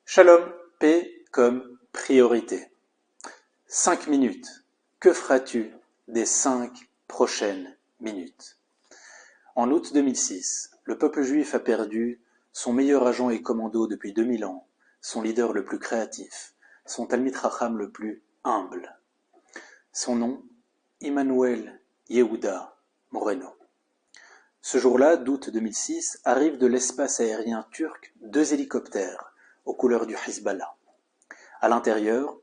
Shalom, paix comme priorité. 5 minutes. Que feras-tu des 5 prochaines minutes? En août 2006, le peuple juif a perdu son meilleur agent et commando depuis 2000 ans, son leader le plus créatif, son Talmid Chacham le plus humble. Son nom, Emmanuel Yehuda Moreno. Ce jour-là, d'août 2006, arrivent de l'espace aérien turc 2 hélicoptères aux couleurs du Hezbollah. À l'intérieur,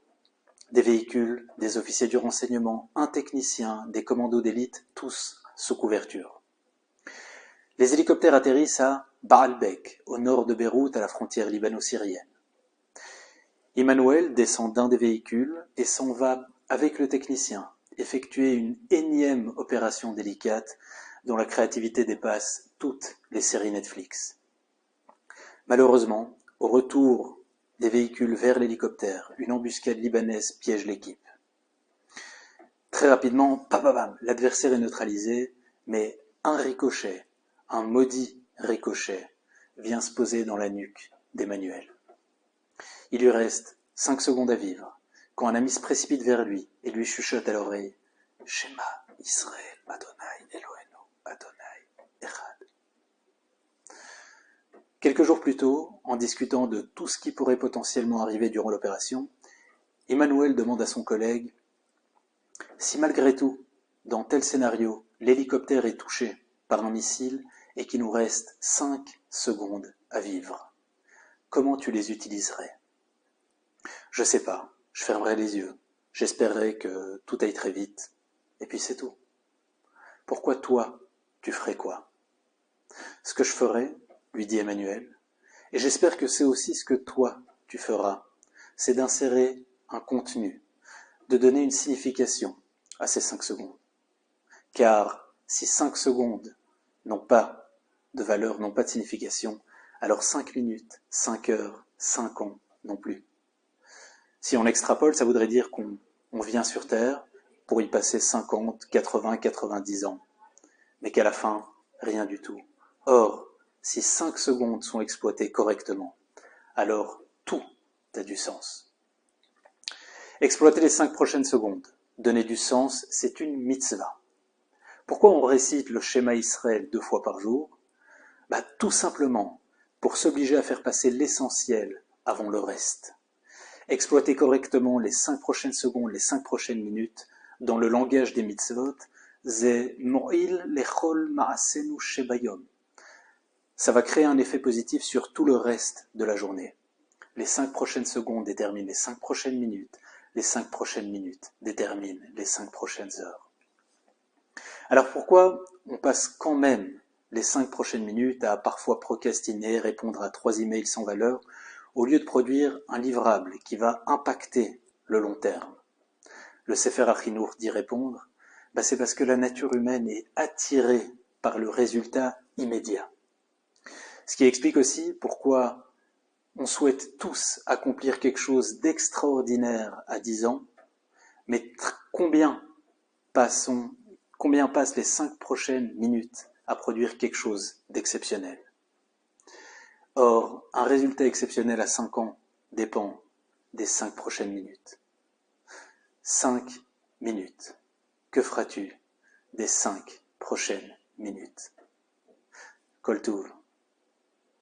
des véhicules, des officiers du renseignement, un technicien, des commandos d'élite, tous sous couverture. Les hélicoptères atterrissent à Baalbek, au nord de Beyrouth, à la frontière libano-syrienne. Emmanuel descend d'un des véhicules et s'en va avec le technicien effectuer une énième opération délicate dont la créativité dépasse toutes les séries Netflix. Malheureusement, au retour des véhicules vers l'hélicoptère, une embuscade libanaise piège l'équipe. Très rapidement, l'adversaire est neutralisé, mais un ricochet, un maudit ricochet, vient se poser dans la nuque d'Emmanuel. Il lui reste 5 secondes à vivre, quand un ami se précipite vers lui et lui chuchote à l'oreille « Shema Israël Adonai Eloheinu Adonai Echad ». Quelques jours plus tôt, en discutant de tout ce qui pourrait potentiellement arriver durant l'opération, Emmanuel demande à son collègue « Si malgré tout, dans tel scénario, l'hélicoptère est touché par un missile et qu'il nous reste 5 secondes à vivre, comment tu les utiliserais ?» Je sais pas, je fermerai les yeux, j'espérerai que tout aille très vite, et puis c'est tout. Pourquoi toi, tu ferais quoi? Ce que je ferais, lui dit Emmanuel, et j'espère que c'est aussi ce que toi, tu feras, c'est d'insérer un contenu, de donner une signification à ces 5 secondes. Car si 5 secondes n'ont pas de valeur, n'ont pas de signification, alors 5 minutes, 5 heures, 5 ans non plus. Si on extrapole, ça voudrait dire qu'on vient sur Terre pour y passer 50, 80, 90 ans, mais qu'à la fin, rien du tout. Or, si 5 secondes sont exploitées correctement, alors tout a du sens. Exploiter les 5 prochaines secondes, donner du sens, c'est une mitzvah. Pourquoi on récite le Shema Israël 2 fois par jour? Tout simplement pour s'obliger à faire passer l'essentiel avant le reste. Exploiter correctement les 5 prochaines secondes, les 5 prochaines minutes, dans le langage des mitzvot, c'est mo'il lechol ma'asenu shebayom. Ça va créer un effet positif sur tout le reste de la journée. Les 5 prochaines secondes déterminent les 5 prochaines minutes, les 5 prochaines minutes déterminent les 5 prochaines heures. Alors pourquoi on passe quand même les 5 prochaines minutes à parfois procrastiner, répondre à 3 emails sans valeur, au lieu de produire un livrable qui va impacter le long terme? Le Sefer HaChinour dit répondre, c'est parce que la nature humaine est attirée par le résultat immédiat. Ce qui explique aussi pourquoi on souhaite tous accomplir quelque chose d'extraordinaire à 10 ans, mais combien passent les 5 prochaines minutes à produire quelque chose d'exceptionnel? Or, un résultat exceptionnel à 5 ans dépend des 5 prochaines minutes. 5 minutes. Que feras-tu des 5 prochaines minutes? Kol Tuv.